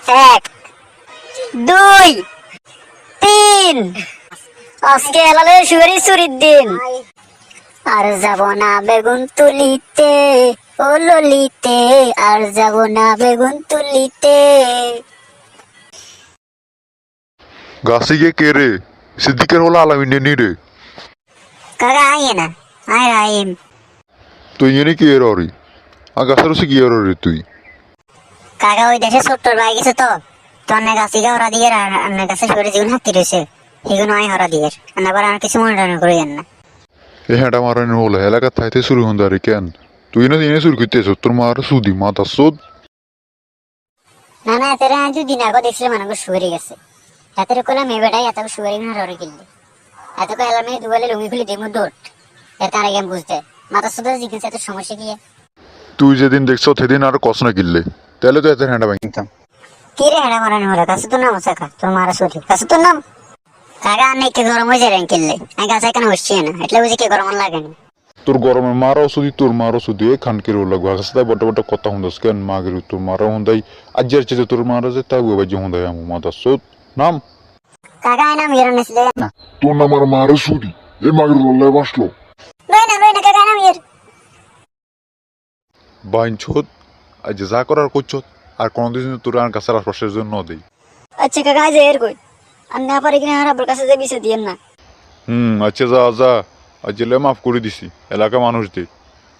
এক, দুই, তিন। আজকে এলালে শুয়ারি চুরির দিন। আর যাব না বেগুন তুলিতে, ও ললিতে, আর যাব না বেগুন তুলিতে। গাছে গিয়ে কে রে? সিদ্দিকের হলো আলামিন নি রে। কাকা আইয়ে না, আয় রাইম। তুই এনে কি এর অরি? গাছের হচ্ছে কি এর অরি তুই? কাকা ওই দেশে ছোট্ট ভাই গেছে তো অন্য গাছে গিয়ে হরা দিয়ে অন্য গাছে শুয়ারি যেগুলো হাতি রয়েছে সেগুলো আয় হরা দিয়ে আবার আর কিছু মনে টনে করি না। এ হেঁটা মারানি হলো এলাকার থাইতে শুরু হন দাঁড়ি কেন? তুই না এনে শুরু করতেছ তোর মার সুদি মাথা সুদ। না না এতে দুদিন আগে দেখছিলাম মানুষ শুয়ারি গেছে রাতের কোলা মেয়ে বেটাই এত শুয়ারি না ররে কিনলে এত কয়লা মেয়ে দুবেলে লুঙ্গি খুলে দেবো দৌড় এর তার আগে বুঝতে মাথা সুদা জিজ্ঞেস এত সমস্যা কি? তুই যেদিন দেখছ সেদিন আর কস না কিনলে তাহলে তো এত হেঁটা ভাঙতাম। কি রে হেঁড়া মারানি হলো কাছে তোর নাম কাকা তোর মারা সরি কাছে তোর নাম কাকা আর কে গরম হয়ে যায় কিনলে আমি গাছে কেন হচ্ছে না એટલે বুঝি কি গরম লাগেনি। তোর গরমে মারাও সুদি তোর মারও সুদি এ খানকির হলো গাছে বড় বড় কথা হুন্দাস কেন মাগের তোর মারা হুন্দাই আজ্জার চেয়ে তোর মারা যে তা বাজি হুন্দাই আমু মাথা সুদ নাম কাকা নাম ইয়ের নেছিলে না তোর নাম আর মারে সুদি এ মাগের লল্লায় বাসলো লই না কাকা নাম ইয়ের বাইন ছোদ আজ যা করার করছত আর কোনদিন তোর আর গাছের আশপাশের জন্য দেই। আচ্ছা কাকা যে এর কই আর না পারে কিনা আর আপনার কাছে যে বিষয় দিয়েন না। আচ্ছা যা যা আজ জেলে মাফ করে দিছি এলাকা মানুষ দে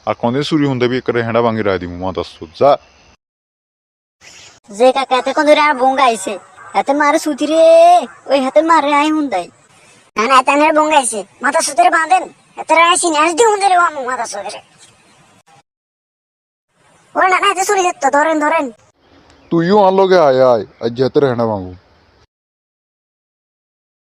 আর কোনদিন চুরি হুন দেবি করে হেঁড়া ভাঙি রায় দিব মাথা সুদ যা। যে কাকা এতে কোন ধরে আর বঙ্গা আইছে এতে মারে সুতি রে ওই হাতে মারে আই হুন্দাই না না এতে আনের বঙ্গা আইছে মাথা সুতের বাঁধেন এতে রায় সিনাস দি হুন্দারে আমু মাথা সুতের ও না না এতে চুরি যেত ধরেন। তুইও আর লগে আয় আয় আজ হাতের হেঁড়া ভাঙু।